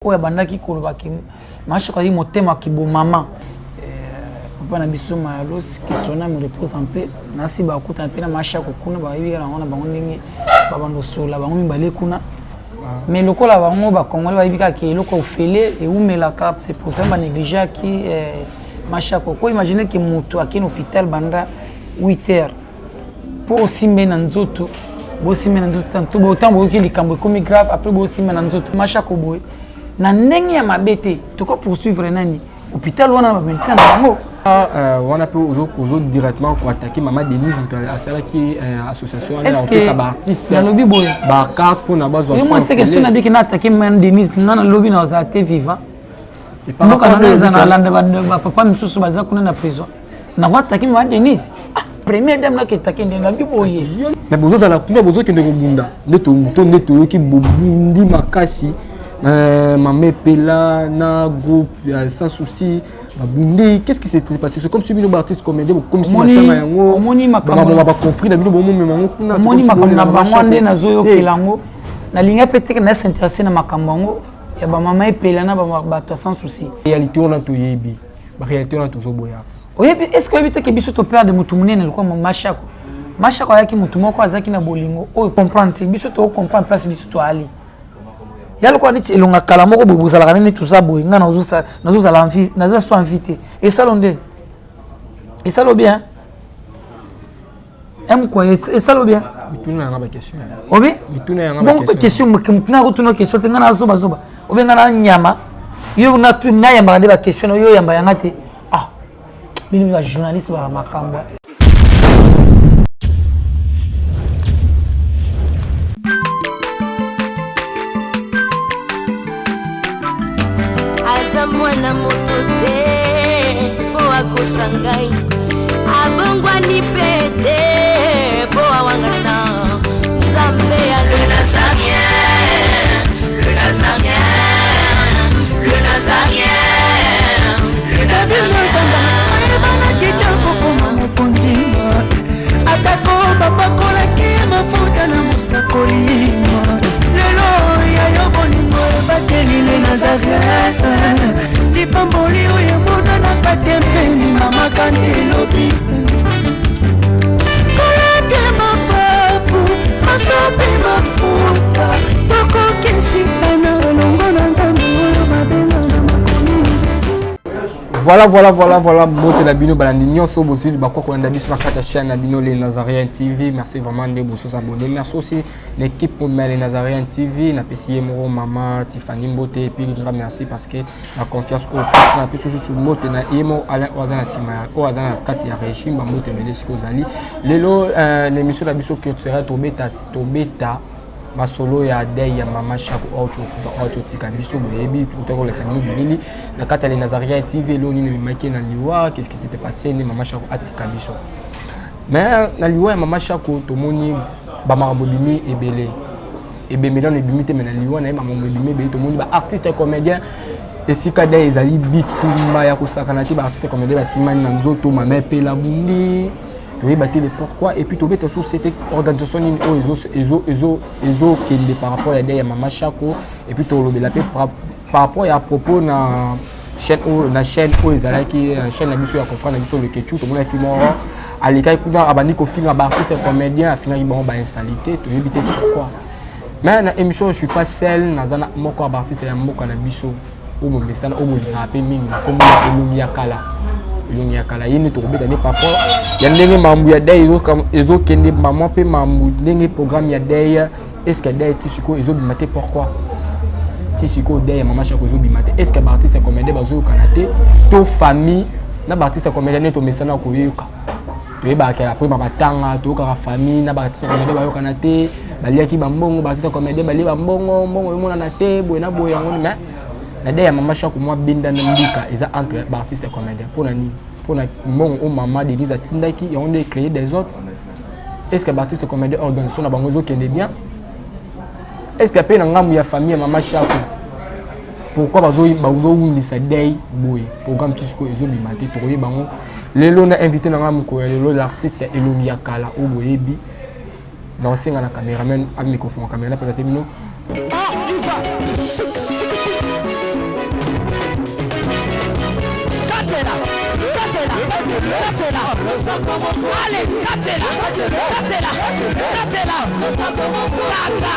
Oya bandaki koloba ki macho kwa motema kibo mama papa na biso malos qui sona me repose en paix nasi ba kuta pe na macha ko kuna ba yibika na ngona bango ndenge babando sola bango mibale kuna mais lokola bango ba kongole ba yibika ki loko ofele et umela cap c'est pour ça ba négliger ki macha ko imaginer que mutu akini hôpital banda 8h pour aussi mena nzoto bo simena nzoto tanto bo tambo ki likambo komi grave après bo simena nzoto macha ko boy na ndenge ya mabete toko poursuivre nani hôpital wana ba médecin bango on a pu aux directement pour attaquer maman Denise à celle qui association on peut ça artiste na lobby boy ba carte pour na bazo so moi teke so na biki na attaquer maman Denise na lobby na za te vivant et pas na za na landa ba papa misusu baza kuna na prison na wa attaquer maman Denise première dame na ki attaquer na lobby boy mais bozo za la kuna bozo ki ndeko bunda neto ki bobundi makasi maman Pela na groupe sans souci Bundi, qu'est-ce qui s'était passé? C'est comme si nous artistes comédien comme si moni makambo ba conflit na bino bomo memango kuna moni makambo na bangonde na zoyo kelango na linga peut-être na s'intéresser na makambo ya ba mama Pela na ba sans souci réalité on a to yebi ba réalité on a to zo boya oyebi est-ce que oyebi que biso to perdre mutu munene loko mashako yaki mutu moko azaki na bolingo o comprendre biso to comprendre place biso to ali yalo kwa niti elonga kala moko bobuzala kanini tout ça boy ngana nazo la envie nazo so invité et ça l'onde et ça lo bien aime quoi et ça lo bien mituna ngaba question obi mituna ngaba question mukina ko question ngana zoba obi ngana nyama yo na tu na yamba ba question yo yamba yangate bino ba journaliste ba makambo mwana moto te po akosangai abongwani pete po awangata nzambe ya le nazarien le nazarien le nazarien le nazarien bana kitoko koma mopondima atako babakolaki mafuta na mosakolima lelo yayo bolingo ebateli le nazarien lipamboli oyo monanaka tempeni mama kandelobi kolapye mapapu masope mafuta tokokesika na olongo na nzambe oyo babenga na makomi Voilà, moto na bino balandi nyonso bozuli bakwa ko nda biso na kata chaîne na bino les Nazariens TV. Merci vraiment de vous abonner. Merci aussi l'équipe pour les Nazariens TV na pesier mo maman Tiffany Mbote et puis grand merci parce que la confiance au na pe toujours sur moto na emo ala wazana sima o wazana kati ya régime ba moto melesi ko zali lelo l'émission na biso culturelle tobeta masolo ya dei ya mama Shako auto tika biso boyebi utako la tamino bilili na kata les Nazariens TV lo ni maki na liwa qu'est-ce qui s'était passé ni mama Shako atika biso mais na liwa ya mama Shako tomoni ba makambo bimi ebele ebemela ne bimite mais na liwa na makambo bimi be tomoni ba artiste comédien esika dei ezali bitumba ya kosakana ti ba artiste comédien ba simani na nzoto mama Pela bundi tu battre le pourquoi et puis tu bête sur cette organisation ezo kende par rapport à des mama Shako et puis tu le la par rapport à propos na chaîne où ezala qui chaîne la biso ya confrère na biso le kechu tout le monde film à l'école kuna abandi ko film ba artiste comédien afina bon ba installité tu éviter pourquoi mais na émission je suis pas seul na zana moko ba artiste ya moko na biso au mo mesana au mo rapper mingi comme elongi ya kala yini to beta ne papa ya ndenge mambu ya dai ezo kende maman pe mambu ndenge programme ya dai est-ce que dai tisiko ezo bimate pourquoi tisiko dai maman Shako ezo bimate est-ce que artiste comédien bazo kanate to famille na artiste comédien ne to mesana ko yoka to yeba ka après mama tanga to ka famille na artiste comédien bayo kanate baliaki bambongo artiste comédien bali bambongo mbongo yomona na te boye na boye ngoni mais la dei ya mama Shako moi binda na ndika eza entre artiste comédien pour na ni pour na mon ou maman Denise atindaki et on a créé des autres est-ce que artiste comédien organisation na bango zo kende bien est-ce que pe na ngamu ya famille mama Shako pourquoi bazo wundisa dei boy programme tisiko ezo bimate to koye bango lelo na invité na ngamu ko lelo l'artiste Elongi ya kala o boyebi na osenga na cameraman a microphone caméra peut-être mino katela. Allez, katela. Katela. Katela. Kaka.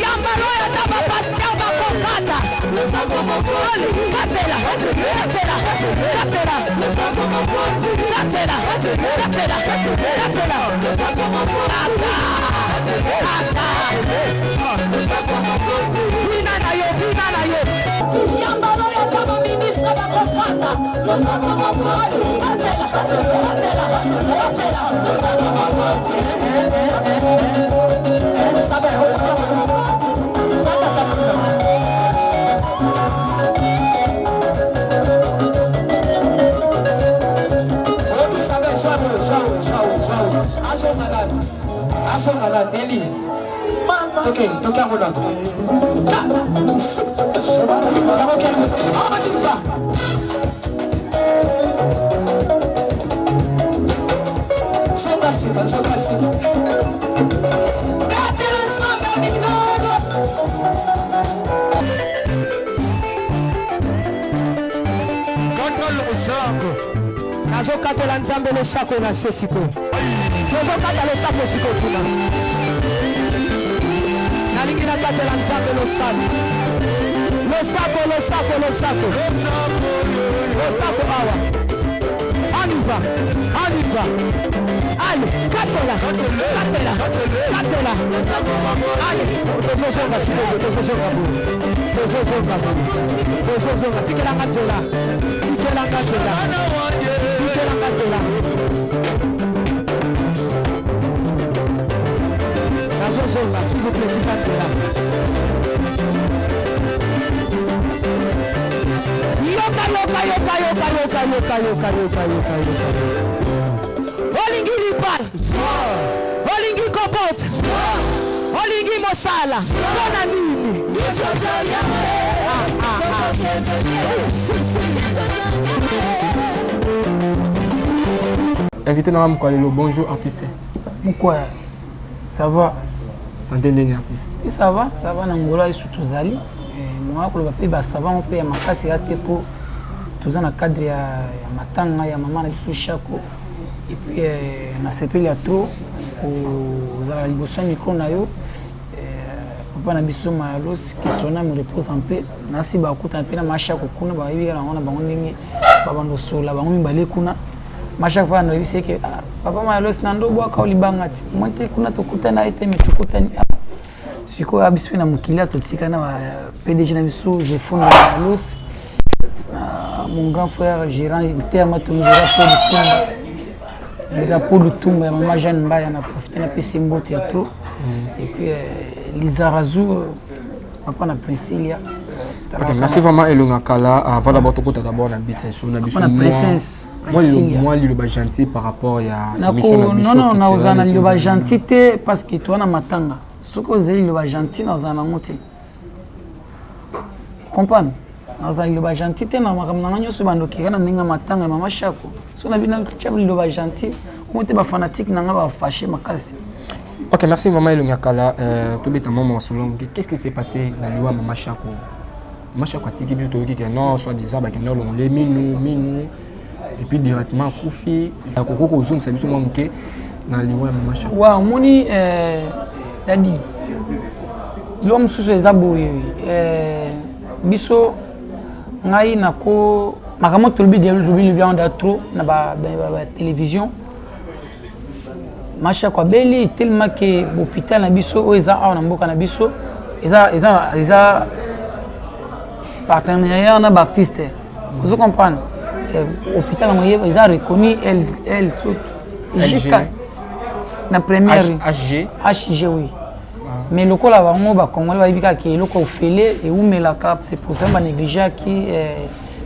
Yambalo ya taba pasteur bakokata. Allez, katela. Katela. Katela. Katela. Katela. Katela. Bina na yo. Yambalo ya taba ministre bakokata. Katela. Eli. Okay, toka hapo. Nazokatela nzambe losako na sesiko. Nazokata losako siko kuna. Nalingi nakatela nzambe losako. Losako awa. Aniva. Allez, katela. Allez, tozozonga siko, tozozonga. Tikela katela. Nazozonga, s'il vous plaît, tikatela. Yoka. Olingi lipal. Olingi kopot. Olingi mosala. Bona nini. Invité dans Mkwalelo, bonjour artiste. Moukoua, ça va? Santé les artistes. Et ça va dans Angola et surtout Zali. Moi, ça va, on peut y avoir ma casse et pour tout ça dans le cadre de matanga, ya maman, il chako. Et puis, on a séparé trop aux alibos micro nayo. Papa na biso malos qui sonna me repose en paix. Nasi ba kuta pe na masha ko kuna ba yibi na ona ba ndenge ba bando sola ba ngumi bale kuna. Masha kwa na yisi ke papa malos na ndo bwa ka olibangati. Mwete kuna tokuta na ite metukuta ni. Siko abiswe na mukila totika na PDG na biso Zefona malos. Mon grand frère gérant terme tout le drapeau de Tumba, maman Jeanne Mbaye en a profité na PC Mbo Théâtre. Et puis Lisa Razou, papa na Priscilla. Ok, merci vraiment Elonga Kala. Avant d'abord, d'abord la bite sur la biche. Moi, le gentil par rapport à la mission de biche. Non, on a le gentil parce que toi na matanga. Ce que vous avez le gentil, nous en avons monté. Comprendre? Nous avons le gentil, nous avons nyonso bandoki kana ninga matanga mama shako. So na bina tchabli le gentil, on était ba fanatique nanga ba fâché makasi. Ok, merci vraiment Elonga Kala. Tout bête maman Solong. Qu'est-ce qui s'est passé dans le mama shako? Mama shako a tiki biso toki que non, soit disant ba que non les minu et puis directement Koufi, la koko ko zone ça biso moi muke dans le mama shako. Wa moni dadi. L'homme sous les aboyés biso ngai nako makamo tolbi le bien trop na ba télévision masha kwa beli tellement que l'hôpital na biso eza na mboka na biso eza partenariat na baptiste vous comprenez hôpital na eza reconnu elle jusqu'à na première HG oui. Mais le col avant moi, Congolais va dire que le col fêlé et où met la cap, c'est pour ça que négliger qui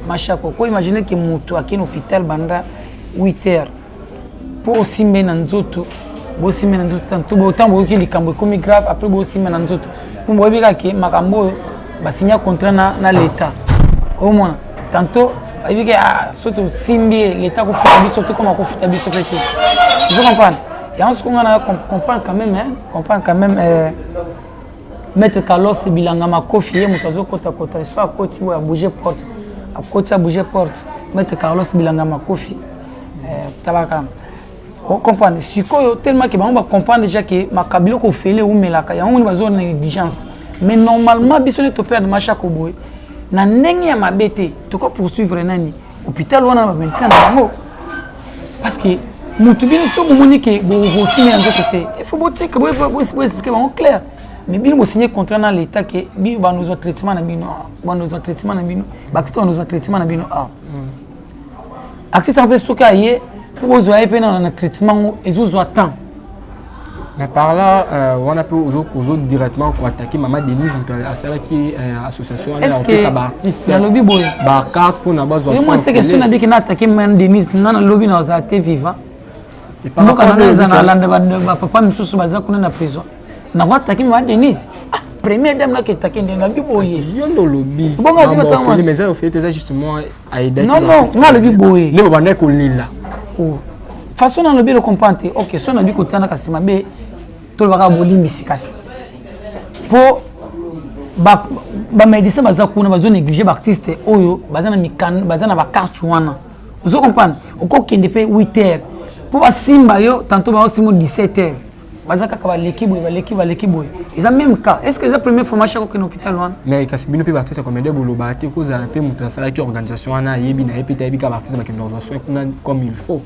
machako. Quoi imaginer que mutu à un hôpital banda 8 heures pour aussi mener en zoto, aussi mener en zoto. Tout autant pour que les cambos comme grave après aussi mener en zoto. Pour moi dire que makambo va signer contrat na l'État. Au moins tantôt il dit que surtout simbi l'État ko fait bi surtout comment ko fait bi surtout. Vous comprenez? Et on se comprend quand même, Maître Carlos Bilangama Kofi, Moutazo Kota Kota, soit à côté où a bougé porte, à côté à bouger porte maître Carlos Bilanga Makofi talaka on comprend sikoyo tellement que on va comprendre déjà que makabilo ko fele ou melaka ya on va zone négligence mais normalement biso ne to perdre macha ko boy na ndenge ya mabete to ko poursuivre nani hôpital wana ba médecin bango parce que mutu bino so moni que bo signer en côté il faut botter que bo expliquer bango clair mais bino bo signer contrat dans l'état que bi ba nous traitement na bino ba nous traitement na bino ba que nous traitement na bino actif en fait ce qu'il pour vous avez payé dans le traitement et vous attend. Mais par là, on a pu aux autres directement pour attaquer Maman Denise, celle qui est association, est-ce que ça artiste, le lobby boy, bah carte pour n'avoir besoin. Moi c'est que si on a dit qu'on a attaqué Maman Denise, non le lobby n'a pas été vivant. Donc on a dit que papa nous sommes basés qu'on est en prison. On a attaqué Maman Denise. Première dame là qui est attaquée dans le lobby boy. Il y a un lobby. Bon mais ça fait justement à aider. Non non, on a le lobby boy. Les babane qu'on lit là. Façon dans le lobby le comprendre. OK, si on a dit qu'on a cassé ma bé tout le bagage boli misikasi pour ba médecin baza kuna bazo négliger ba artiste oyo baza na mikan baza na ba carte wana vous comprenez oko kende pe 8h pour ba simba yo tantôt ba simo 17h baza kaka ba l'équipe ils ont même cas est-ce que c'est la première formation qu'on hôpital wana mais kasi bino pe ba artiste comme des bolo ba te ko za pe mutu sala ki organisation wana yebi na epita yebi ka ba artiste ba ki organisation comme il faut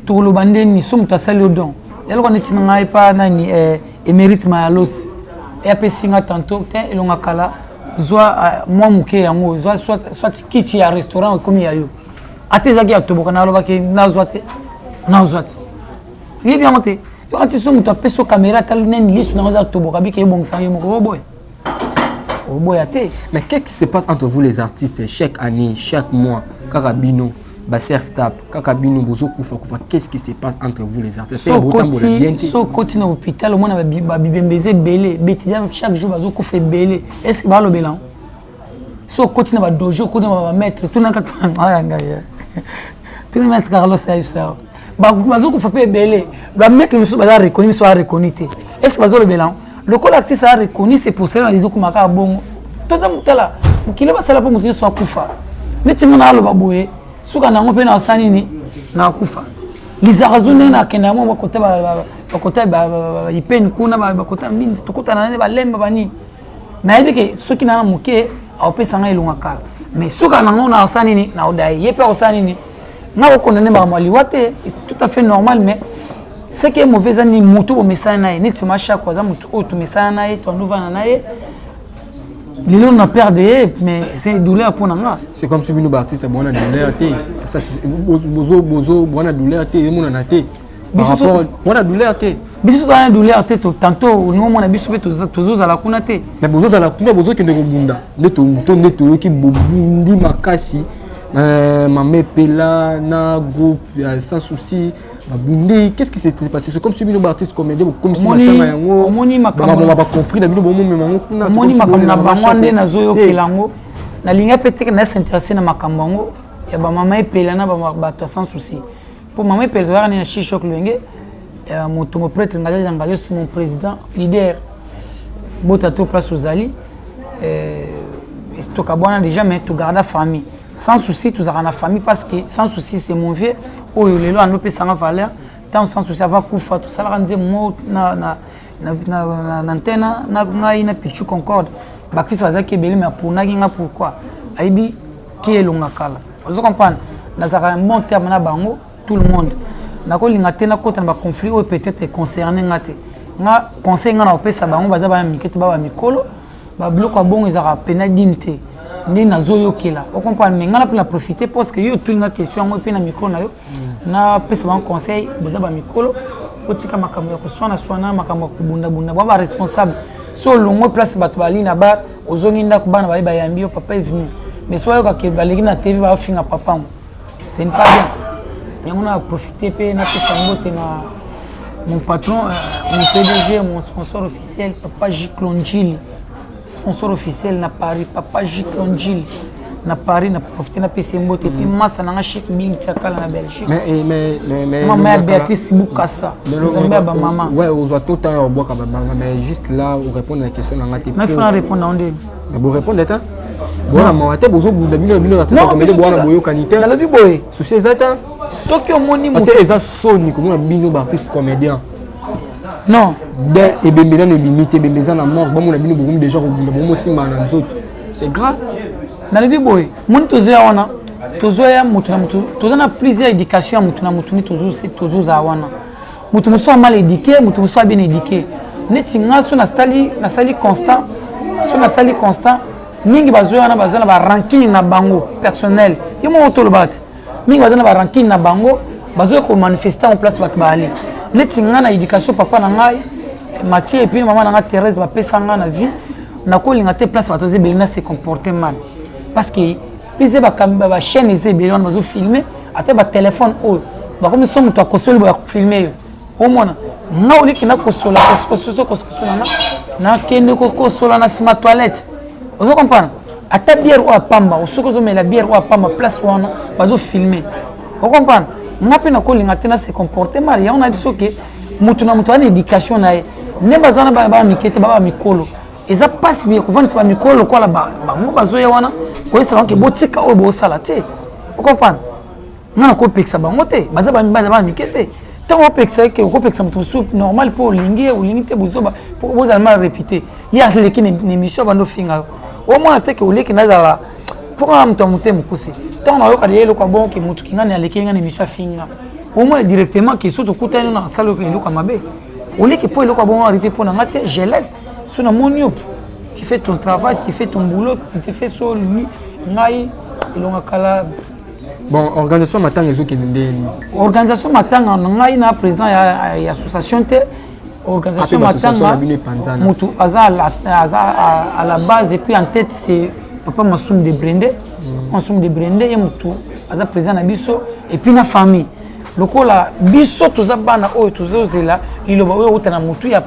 tout le bandeni so mutu sala don elle on est ngai pa nani émérite mayalos et après singa tantôt te elonga kala zwa moi muke yango zwa soit kiti ya restaurant comme yayo atezaki atoboka na loba ke na zwate il bien monté quand tu sommes tapé sur caméra tal nen lisu na za toboka bi ke bongsa yo moko boy mais qu'est-ce qui se passe entre vous les artistes chaque année chaque mois Karabino Basser Stap, Kakabino, Bozo Koufa, qu'est-ce qui se passe entre vous les artistes? So côté dans l'hôpital, on a bibembezé belé, bétidia chaque jour Bozo Koufa belé. Est-ce que va le bélan? So côté dans dojo, côté dans maître, tout n'a qu'à tout le maître Carlos Saïssa. Bozo Koufa belé. Le maître monsieur Bazar reconnu, soit reconnu. Est-ce que Bozo le bélan? Le collectif a reconnu, c'est pour cela qu'ils ont commencé à bon. Tout le monde là, qui le va ça là pour montrer soit Koufa. Mais tu m'as le baboué. Suka na ngope na osani ni na kufa lizarazune na kenda mo bakota ipeni kuna bakota minzi tukuta na ne balemba bani na yebike soki na muke awopesa nga ilunga kala mais suka na ngona osani ni na odai yepe osani ni na okondane ba mwali wate c'est tout à fait normal mais ce qui est mauvais ani mutu bo mesana na ni timasha kwa za mutu o tu mesana na ye to ndova na ye. Lilo n'a perdu, mais c'est douleur pour nous. C'est comme si nous artistes bon douleur ça c'est bozo bon douleur mon anaté. Par rapport bon douleur biso dans douleur tantôt nous on a biso tous à la kunate. Mais bozo à la kuna bozo qui ne bunda. Neto qui bobundi makasi. Maman Pela na groupe sans souci. Qu'est-ce qui s'est passé? C'est comme si nous artistes comme si moni makambo ba conflit na bino bon mais kuna moni makambo na bangwande na zoyo kelango na linga peut-être na s'intéresser na makambo ya ba Maman Pela na ba sans souci pour Maman Pela na chicho klenge mon prêtre ngaja c'est mon président leader botato place aux ali c'est to kabona déjà mais tu gardes la famille sans souci tu as la famille parce que sans souci c'est mon vieux oh lelo anope sanga valeur tant sans souci avoir kufa tout ça la rendre mo na antenne na ngai na pichu concorde bakisi bazaki beli mais pour na kinga pourquoi aibi qui est longa kala vous comprenez na zaka un bon terme na bango tout le monde na ko linga tena kota na conflit ou peut-être concerné ngate nga conseil nga na opesa bango baza ba mikete ba mikolo ba bloc bon ils a pena dimte ni na zoyo kila on comprend mais ngana pour la profiter parce que yo tout une question ngo pe na micro na yo na pesa ban conseil boza ba mikolo otika makambo ya kuswana makambo kubunda ba responsable so longo place bato bali na bar ozongi ndako bana ba yambi yo papa est venu mais soit yo ka ke baleki na TV ba finga papa c'est pas bien on a profité pe na pesa ngote na mon patron mon PDG mon sponsor officiel papa J Clongil sponsor officiel na Paris papa J Clongil na Paris na profiter na PC mbote puis massa na chic Bill Tiakala na Belgique mais maman Béatrice Bukassa nzambe ba maman ouais aux autres temps au bois mais juste là on répond à la question na ngati na faire répondre on dit mais vous répondre ta bon moi te bozo bu dabino bino na tsa comédie boana boyo kanité na lobi boy souci ezata soki omoni parce que eza soni comme na bino artiste comédien non et bembela ne limite bembeza na mort bon na bino beaucoup déjà ko bomo simba na nzoto c'est grave na lobi boy moni tozoya wana tozoya mutu na mutu tozana plusieurs éducation ya mutu na mutu ni tozoza wana mutu muso mal éduqué mutu muso bien éduqué neti ngaso na sali constant so na sali constant mingi bazoya na bazana ba ranking na bango personnel yimo otolobati mingi bazana ba ranking na bango bazoya ko manifester en place bat bali neti ngana éducation papa na ngai Mathieu et puis maman na Thérèse ba pesa ngana vie na ko linga te place batoze belina se comporter mal parce que plusieurs ba chaîne eze belina bazo filmer ate ba téléphone o ba comme so muto akosoli ba filmer au moins nga oliki na kosola na kende ko kosola na sima toilette. Vous comprenez? À ta bière ou à Pamba, ou ce que vous mettez la bière ou à Pamba, place où on va filmer. Vous comprenez? On a pu se comporter mal. On a dit que nous avons une éducation. Nous avons une éducation. Et ça passe bien. Vous comprenez? Vous comprenez? Nous avons tant on peut que on peut que normal pour linguer ou limiter pour vous allez répéter il y a les qui émission bando finga au moins c'est que les qui nazala pour un temps monter mukusi tant on a eu le quoi bon que mutu kinga ne aleki ngana émission finga au moins directement que surtout kutana na salo que le quoi mabe au lieu que pour le quoi bon arrêter pour ngate je laisse sur na monio tu fais ton travail tu fais ton boulot tu fais sur lui ngai ilonga kala. Bon, organisation matanga ezo kende. Organisation matanga ngai na président ya association te. Organisation matanga mutu aza à la base et puis en tête c'est papa Massoum de Brende. Massoum de Brende et mutu aza président na biso et puis na famille. Lokola biso toza bana oyo tozozela iloba oyo utana mutu ya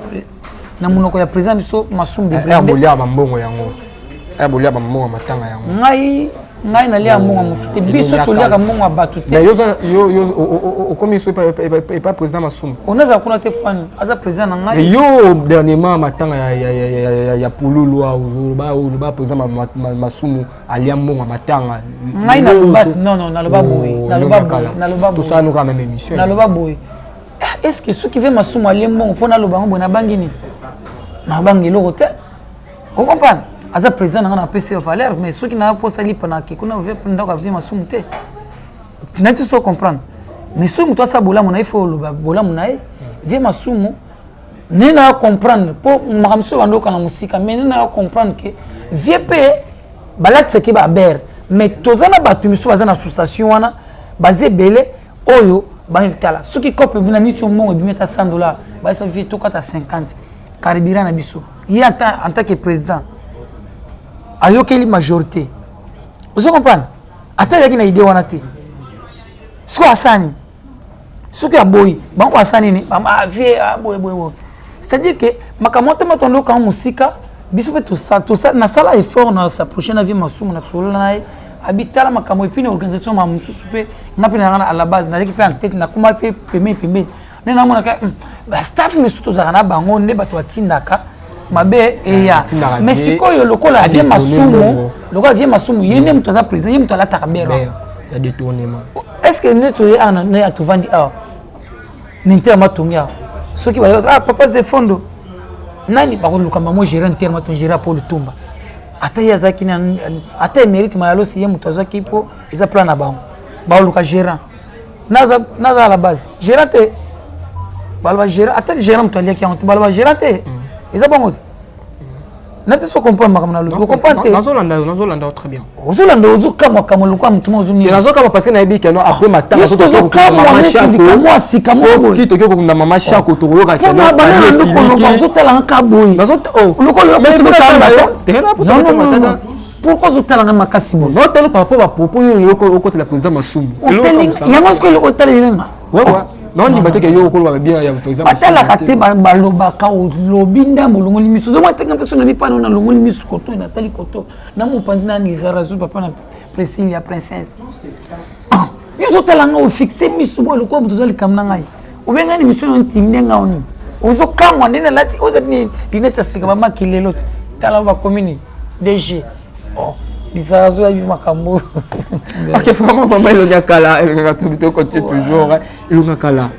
na munoko ya président biso Massoum de Brende. Ya bolia ba mbongo yango. Ya bolia ba mbongo matanga yango. Ngai na lia mbongo mutu te biso tolia ka mbongo batu te. Mais yo comme so pas président Massoum. On a kuna te kwani aza président na ngai. Yo dernièrement matanga ya Pululu ou ba président Massoum alia mbongo matanga. Ngai na lobat non na loba boy na loba boy tout ça nous quand même émission. Na loba boy. Est-ce que ceux qui veulent Massoum alia mbongo pona loba ngo na bangini? Na bangelo rote. Vous comprenez? Aza président na PC valeur mais ceux qui n'a pas sali pendant que kuna veut prendre ka vie Massoum te. Na tu so comprendre. Mais ceux toi ça bola mona il faut le bola mona vie Massoum ne na comprendre pour makamso bando kana musika mais ne na comprendre que vie pe balat ce qui ba ber mais tozana batu miso bazana association wana basé belé oyo ba mitala ceux qui copent bina mitu mongo bimeta $100 ba ça vie to kata 50 caribira na biso il en tant que président ayokeli majorité. Vous comprenez? Ata yaki na idée wana te. Siko asani. Siko aboyi. Bango asani ni ba vie boy. C'est-à-dire que makamota matondo ka musika biso pe tout ça na sala effort na sa prochaine vie Massoum na solo na habitala makamo et puis une organisation ma mususu pe na pe na à la base na récupérer en tête na kuma pe pembe. Na mona ka ba staff misuto za na bango ne bato atindaka mabe eya mais sikoyo lokola vie Massoum yene mtu za président yene mtu ala takabero ya détournement est-ce que ne tu ana ne atuvandi a ninte matongia soki ba papa ze fondo nani ba ko lukamba mo gérer interne ton gérer pour le tumba ata ya zaki na ata mérite mayalo si yene mtu za kipo isa plan na ba luka gérant naza à la base gérant te balba gérant ata gérant mtu alia ki on balba gérant te ils ont pas monté. N'a pas compris ma caméra. Vous comprenez? Nazolanda très bien. Ozolanda ozoka kama luka mtumo ozuni. Nazoka parce que na ebi keno après matanga so to ko mama shako. Moi si kamo. Ki to ko na mama shako to roka keno. Pour ozotala nka boy. Nazota loko non. Pourquoi ozotala na makasi boy? Non tellement par rapport à propos yo ko la président Massoum. Il y a moi ce que le hôtel il est là. Ouais. Non, ni bato ke yo ko ba bien ya par exemple. Batala kate baloba ka lobinda molongo limiso. Zo matenga personne bi pa na longo limiso koto na tali koto. Na mo panzina ni zarazu papa na Priscilla princesse. Yo zo talanga o fixer miso bo ko mto zo likamna ngai. Ubenga ni mission intimide nga oni. Ozo kamwa ndena lati ozo ni dineta sika mama kilelo tala ba commune DG. Oh, bizarre ya makambo. OK, vraiment il y a kala, il y a tout bito côté toujours, il y a kala.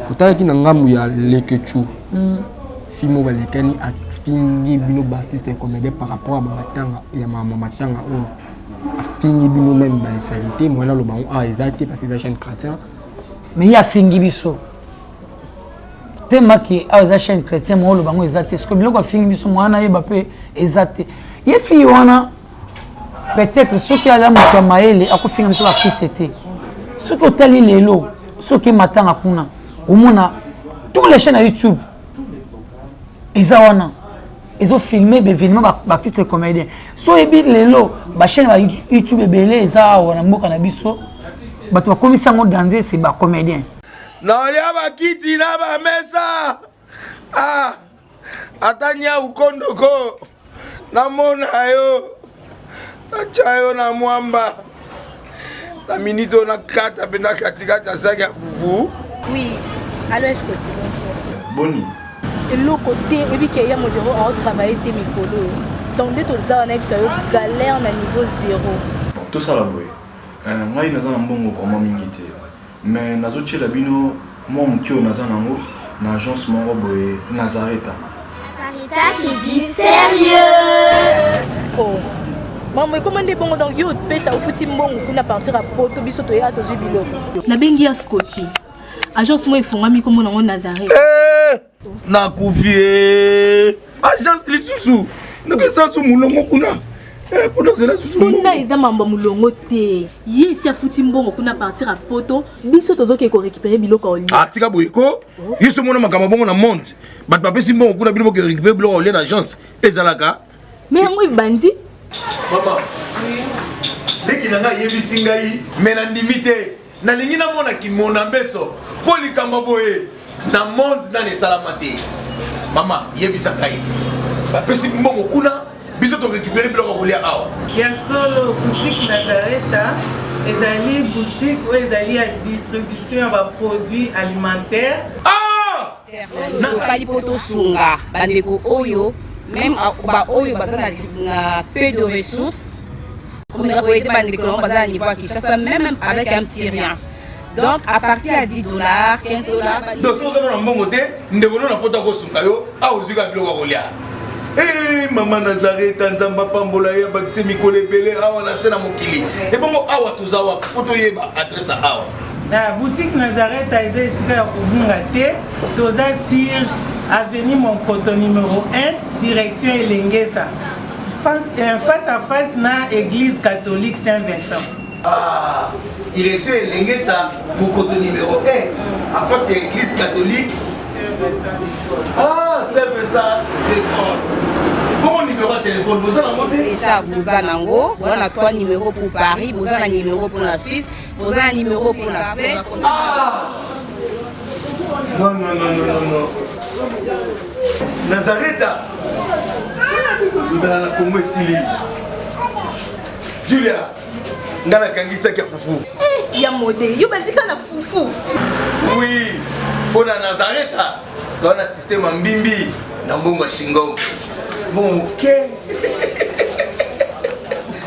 Kutala ki na ngambu ya lekechu. Fimo ba lekani a fingi bino Baptiste comédien par rapport à matanga ya matanga o a fingi bino même ba salité moi na lo ba a exacté parce que c'est chaîne chrétien. Mais il y a fingi biso. Tema ki a za chaîne chrétien mo lo bango exacté parce que biloko fingi biso mo na yeba pe exacté. Ye fi wana peut-être ceux qui a la moto maele akofinga biso ba Christé. Ceux qui otali lelo, ceux qui matanga kuna. Omona tous les chaînes à YouTube. Ils ont filmé des événements baptistes comédiens. So ebi lelo ba chaîne ba YouTube belé eza wana mboka na biso. Bato ba komisa ngo danser c'est ba comédien. Na lia ba kiti na ba mesa. Ah. Atanya ukondoko. Na mona yo. Na chayo na mwamba. Na minito na kata bena katikata saga fufu. Oui. Allô, est-ce que tu bonjour. Boni. Et l'autre côté, et puis qu'il y a mon bureau à travailler des micros. Donc, dès que tu as une galère à niveau 0. Tout ça là, oui. Moi, il y a un bon vraiment mingité. Mais dans autre chose, moi, mon tio, dans une agence, mon robot est Nazareta. Sarita qui dit sérieux. Oh. Maman, comment est bon donc yo pe ça au fouti bon pour partir à Porto biso to ya to jibilo. Na bengi ya Scotty. Agence moi ifungami comme na Nazareth. Na kufie. Agence lisusu. Ndeke sansu mulongo kuna. Pour cela susu. Kuna iza mamba mulongo te. Ye si afuti mbongo kuna partir à Porto biso tozo ke ko récupérer biloko oli. Ah tika boyeko. Yiso mona makama bongo na monte. Bat papa si mbongo kuna biloko ke récupérer biloko oli na agence. Ezalaka. Mais ngo ibandi. Maman. Leki nanga yebisi ngai mena ndimite. Na lingi na mona ki mona mbeso. Poli kamba boye. Na monde na ne salamate. Mama yebisa ngai. Ba pesi mbongo kuna biso to récupérer biloko kolia awa. Ya solo boutique Nazareta, ezali boutique où ezali à distribution de produits alimentaires. Ah! Na sali poto sunga bandeko oyo même ba oyo bazana na peu de ressources. Comme on a été bandeko on bazana niveau Kinshasa même avec un petit rien. Donc à partir à $10, $15. Donc si on a un bon côté, nous devons na poto ko sunga yo, a ozika biloko kolia. Eh maman Nazareth nzamba pambola ya bakise mikole belé awa na sena mokili. Et bongo awa tozawa poto yeba adresse awa. La boutique Nazareth a été ici à Obungate, toza sur avenue Monkoto numéro 1, direction Elengesa. Face à face na église catholique Saint-Vincent. Ah, direction Elengesa, Monkoto numéro 1, à face de l'église catholique Saint-Vincent. Ah, Saint-Vincent d'école. Bon numéro de téléphone, vous en avez déjà vous en a 3 numéros pour Paris, vous en avez un numéro pour la Suisse, vous en avez un numéro pour la Suède. Ah! Non. Nazareta. Nous allons la Congo Sili. Julia, ngana kangisa kia fufu. Ya modé, yo bandika na fufu. Oui, pour la Nazareta, dans un système en bimbi, dans Bongo Shingo. Bon, ok.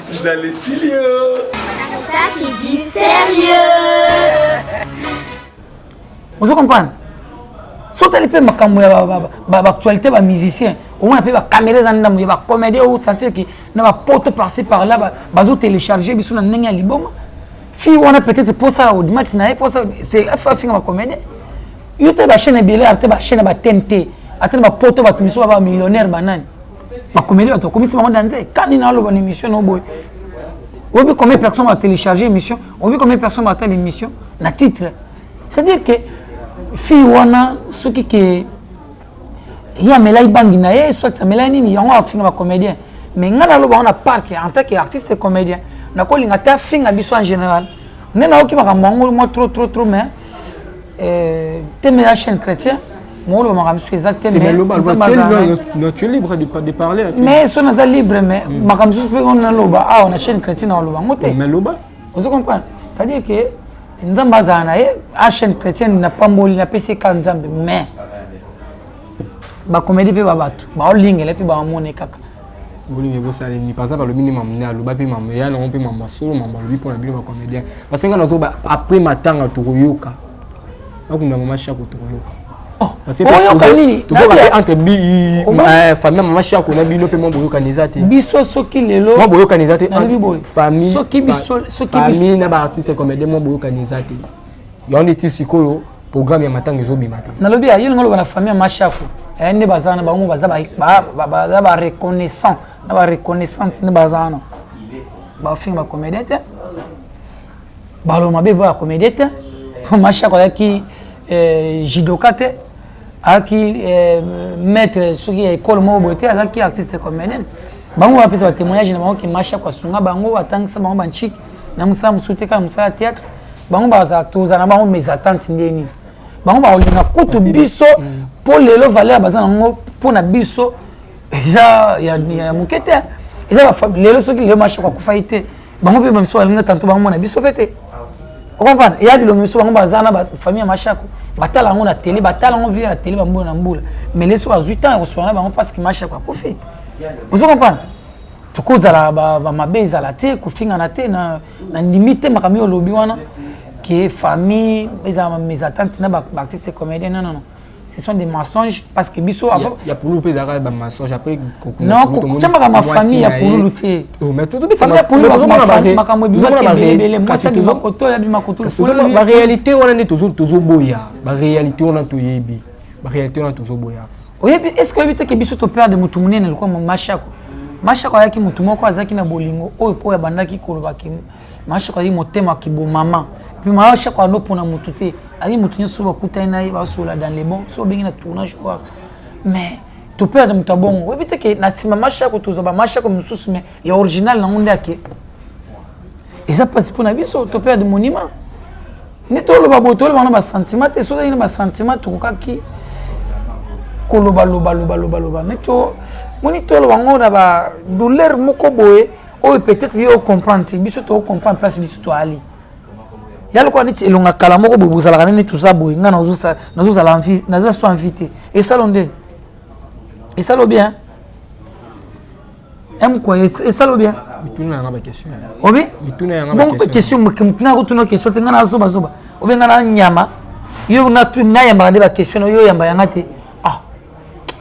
Vous allez Silio. Sarita qui dit sérieux. Vous comprenez? Saute les peu makambo ya actualité ba musicien. Au moins pe ba caméra za ndamu ya ba comédien ou sentir que na ba poto par-ci par-là ba télécharger biso na ndenge ya liboma. Fi wana peut-être pour ça au dimanche na pour ça c'est fa finga ba comédien. Yo te ba chaîne belé arte ba chaîne ba TNT. Atene ba poto ba tumiso ba millionnaire banani. Ba comédien to komisi ba danser quand il na lo ba émission no boy. Obi combien de personnes vont télécharger l'émission? Obi combien de personnes vont attendre l'émission? La titre. C'est-à-dire que fi wana soki ke ya melai bangi na ye soit ça melai nini yango afinga ba comédien mais ngala lo ba on a park en tant qu'artiste comédien na ko linga ta finga biso en général nena oki ba mongo mo trop mais thème la chaîne chrétien moi le maram suis exact mais tu es libre de parler mais son est libre mais maram suis on a loba ah on a chaîne chrétienne on loba moté mais loba vous comprenez ça dit que nzamba zana a chaîne chrétienne n'a pas moli na pc kanzambe mais ba comédie pe babatu ba lingele pe ba mone kaka bolingi bosala ni par exemple le minimum na loba pe mamu ya non pe mamu solo mamu lobi pour la bino ba comédien parce que ngana zo ba après matanga to yoka akunda mama shako to yoka parce que tu vois entre bi famille mama shako na bino pe mo boyoka nizate biso soki lelo mo boyoka nizate famille soki biso famille na ba artiste comédien mo boyoka nizate yoni tisikoyo programme ya matanga zo bimate na lobi ya yelo ngolo na famille mama shako ne bazana ba mo bazaba ba reconnaissant na ba reconnaissante ne bazana ba film ba comédien te ba lo mabe ba comédien te mama shako yaki judoka te aki maître soki école mo boté azaki artiste comédien bango ba pesa témoignage na bango ki masha kwa sunga bango atangisa bango banchiki na musa musute kala musa théâtre bango baza toza na bango mes attentes ndeni bango ba olinga kutu biso pour lelo valeur bazana ngo pour na biso eza ya mukete eza ba lelo soki lelo masha kwa kufaite bango pe bamso alinga tanto bango na biso pete on comprend il y a des longues souvent bazana ba famille machako batala ngo na télé batala ngo via la télé bambo na mbula mais les soirs 8 ans reçoit bango parce que machako kofi vous comprenez to kozala ba mabeza la te kofinga na te na limite makami olobi wana que famille mes attentes na ba artiste comédien non ce sont des mensonges parce que biso avant il y a pour nous pédara ba mensonge après non chamba ma famille ya pour nous lutter mais tout famille pour nous makamo biso kebele moi ça biso koto ya bima koto la réalité on est toujours boya la réalité on a to yebi la réalité on a toujours boya oyebi est-ce que bité ke biso to perdre mutu munene liko mashako yaki mutu moko azaki na bolingo oyo po ya bandaki koloba ki mashako yi motema ki bo mama puis mashako alo pona mutu te ali mutu nyeso bakuta na ba sola dans les bons so bengi na tournage quoi mais to perdre mutu bongo oyebi te ke na sima mashako to zo ba mashako mususu mais ya original na ngonde yake eza pas pour na biso to perdre monument ni to lo ba botolo bana ba sentiment te so ina ba sentiment to kokaki koloba loba neto monito lo bango na ba douleur moko boye o peut-être yo comprendre biso to comprendre place biso to ali yalo kwa niti elonga kala moko boye bozala kana ni tout ça boye ngana ozo la envie na so invité et ça l'onde et ça lo bien quoi et ça lo bien mituna nga ba question obi mituna nga ba question mukina ko tuno question ngana zoba obi ngana nyama yo na tu na yamba ba question yo yamba yangate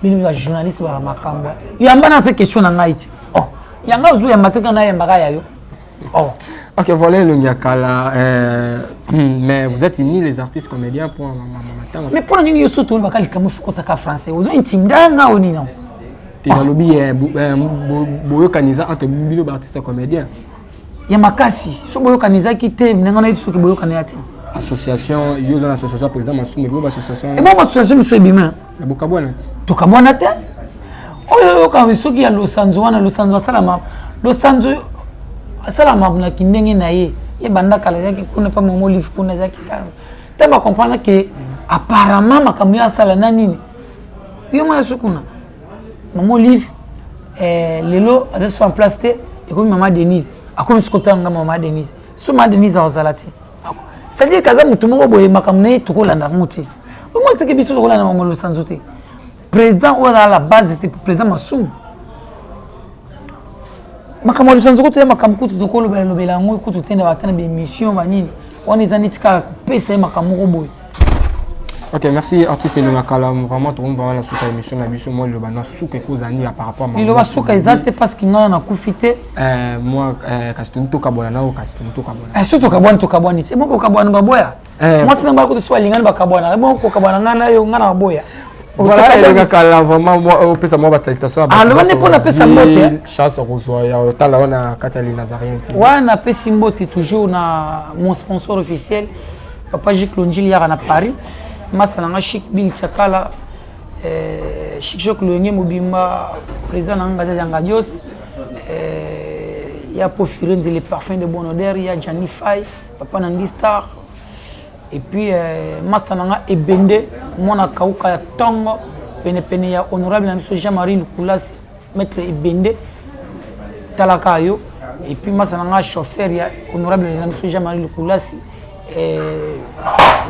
bino ba journaliste ba makamba yamba na fait question na ngai oh yanga ozu yamba te kana yamba ya yo oh ok voilà le nyakala mais vous êtes ni les artistes comédiens pour maman mais pour nini yo soto ba kali kamu fukota ka français ozo intindanga oni non te lobi boyo kanisa entre bino ba artistes comédiens ya makasi so boyo kanisa ki te nanga na biso ki boyo kanisa association yo zana association président Masou mais association et moi association monsieur bima na bokabwana to kabwana te oyo ka bisoki ya losanzo salama na kindenge na ye banda kala yaki kuna pa momo live kuna yaki ka te ba comprendre que apparemment makambo ya sala na nini yo mwana sukuna momo live lelo adesso en place te et comme maman Denise akomi sikota nga maman Denise so maman Denise azalati c'est-à-dire que mutu moko boye makambo na to kolanda muti o mo teke biso kolanda makambo losanzo te président ou à la base c'est président Masou makambo losanzo ko te makambo kutu to ko lobela ngo kutu tende batana be mission ba nini on est anitika pesa makambo ko boy. Ok, merci artiste Elonga Kala, vraiment tout le monde va la souka émission na biso moi le bana souka kozani par rapport à il va souka exact parce qu'il n'a kufité moi kastum to kabona na o kastum to kabona surtout kabona c'est bon ko kabona baboya moi c'est n'importe quoi soit lingana ba kabona bon ko kabona ngana yo ngana baboya voilà Elonga Kala vraiment moi pesa moi batatation ah le bande pour na pesa mbote chance reçoit ya tala wana Katali Nazarien wana pesa mbote toujours na mon sponsor officiel Papa J Klonjil ya na Paris Masalanga Chic Bill Tsakala Chic Jok Loenge Mobimba président Nanga Jangadios il y a Pofirenze les parfums de bonne odeur il y a Gianni Fay Papa Nandi Star et puis master nanga ebende mona kauka ya tongo pene ya honorable na biso Jean-Marie Lukulasi maître ebende talakayo et puis master nanga chauffeur ya honorable na biso Jean-Marie Lukulasi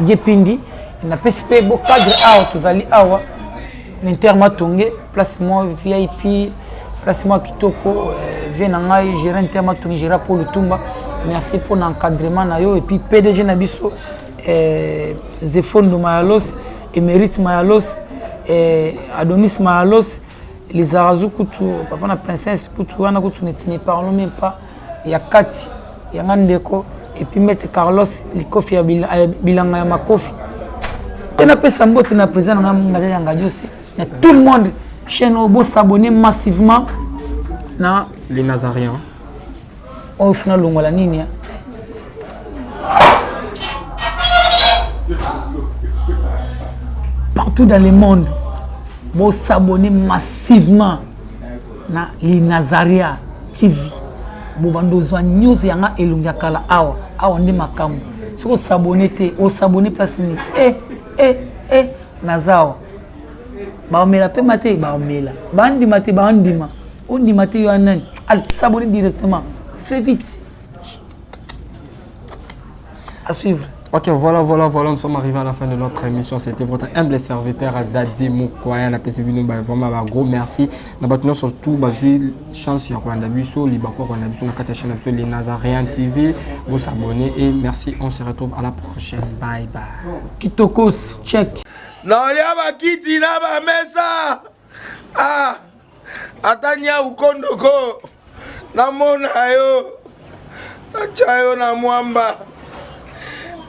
Yepindi na PSP bo cadre awa tozali awa l'interma tonge place moi VIP place moi kitoko vient nanga gérer interma tonge gérer pour le Tumba. Merci pour l'encadrement et puis PDG Nabiso Zéphone Mayalos Émérite Mayalos Adonis Mayalos les Arazou Koutou papa na princesse Koutou wana Koutou ne parlons même pas il y a Kati il y a Ngandeko et puis maître Carlos Likofi ya bilanga ya makofi on appelle Sambo na président na ngaya ngadiose tout le monde chaîne Obo s'abonner massivement na les Nazariens. Au final, on va nini. Partout dans le monde, vous s'abonnez massivement na les Nazaria TV. Vous bandozwa news yanga elunga kala awa ndi makamu. Si vous s'abonnez te, vous s'abonnez place ni. Nazao. Ba omela pe mate ba omela. Bandi mate ba ondima. Ondi mate yo anan. Allez, s'abonner directement. Fais vite. À suivre. Ok, voilà, nous sommes arrivés à la fin de notre émission. C'était votre humble serviteur Dadi Moukoya. On a passé vraiment un gros merci. Nous avons surtout chance de les Nazariens TV. Vous abonnez et merci. On se retrouve à la prochaine. Bye bye. Kitokos, check. Non, il y a pas kiti na ba mesa. Ah, atanya ukondoko. Namona yo. Na chayo na mwamba.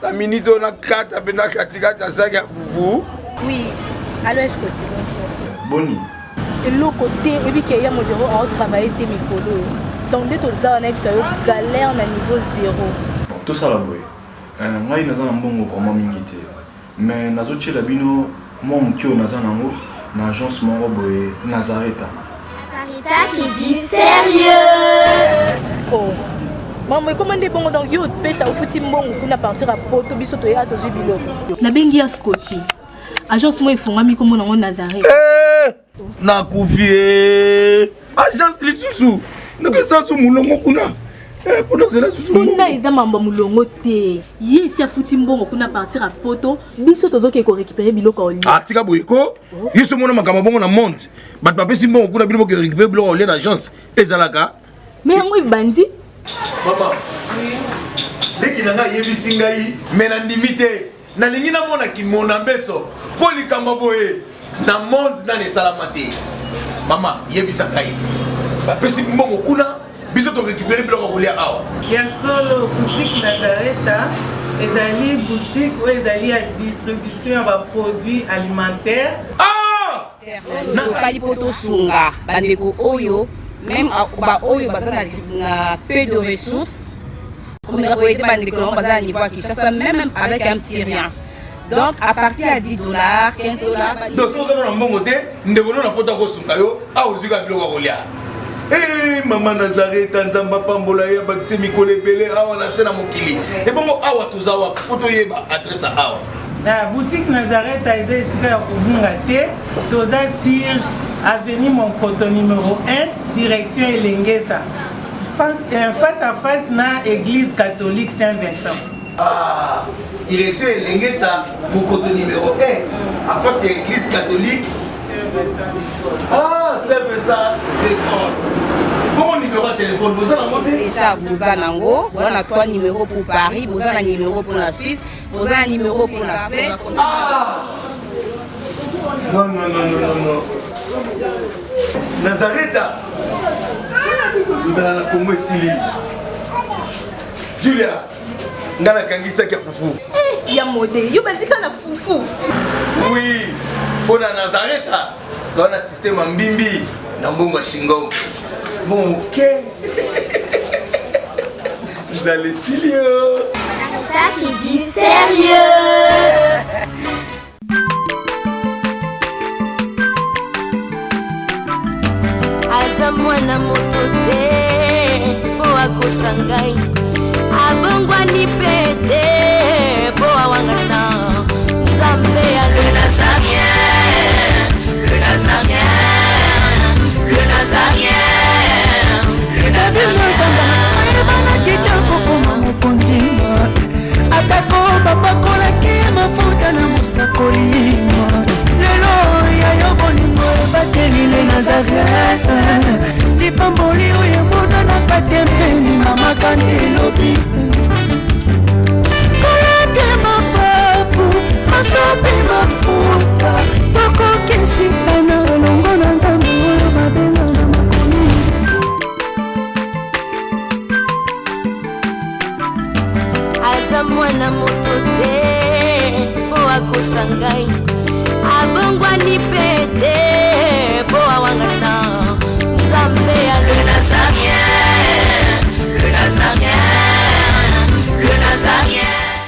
La minute on a 4 à katikata saki ya fufu. Oui, allô Escoti, bonjour. Boni. Et l'autre côté, et puis qu'il y a mon bureau à travailler des micros. Donc dès que ça on a eu galère na niveau 0. Tout ça là boy. Moi il naza na mbongo vraiment mingité. Mais nazo tchela bino moi mukio naza nango na agence moko boy Nazareta. Sarita qui dit sérieux. Oh. Maman, comment est bon donc yo pesa au fouti mbongo kuna partir à poto biso to ya to jibilo. Na bengi ya Scotty. Agence moi ifungami comme na Nazareth. Na kufie. Agence lisusu. Ndeke sansu mulongo kuna. Pour cela susu. Kuna iza mamba mulongo te. Ye si afuti mbongo kuna partir à poto biso to zoke ko récupérer biloko oli. Atika boyeko. Yiso mona makama bongo na monte. Bat papa si mbongo kuna biloko récupérer biloko oli na agence. Ezalaka. Mais yango ibandi. Maman, leki nanga yebisi ngai mena ndimite na lingi na mona ki mona mbeso poli kamba boye na monde na ne salamate. Maman, yebisa ngai ba pesi mbongo kuna biso to récupérer biloko kolia awa. Ya solo boutique Nazareta ezali boutique où ezali ya distribution ya produits alimentaires. Ah! Na sali poto sunga bandeko oyo même ba oyo bazana na peu de ressources comme on a été bandé comme bazana niveau à Kinshasa même avec un petit rien. Donc à partir à $10, $15. Donc si on a un bon côté, nous devons na poto ko sungayo a ozuka biloko kolia. Eh maman Nazareth nzamba pambola ya bakise mikole belé awa na sena mokili. Et bongo awa tozawa poto yeba adresse awa. La boutique Nazareta eza esika ya kobunga te toza sur avenue Monkoto numéro 1 direction Elengesa face à face na église catholique Saint-Vincent. Ah, direction Elengesa Monkoto numéro 1 à face à l'église catholique Saint-Vincent. Ah, Saint-Vincent d'école. Bon numéro de téléphone, vous en avez déjà vous en avez. Vous avez 3 numéros pour Paris, vous avez un numéro pour la Suisse, vous avez un numéro pour la Suède. Ah! Non. Nazareta. Nous allons la Congo Sili. Julia, ngana kangisa kia fufu. Ya modé, yo bandika na fufu. Oui, pour la Nazareta, dans un système en bimbi, dans Bongo Shingo. Bon, ok. Vous allez Silio. Sarita qui dit sérieux. Mwana moto te po akosangai abongwani pete po awanga makandi lobi kolebe mapapu masopi mafuta tokokesikana olongo na nzambe oyo babenga na makomi aza mwana moto te po akosa ngai abongwani pete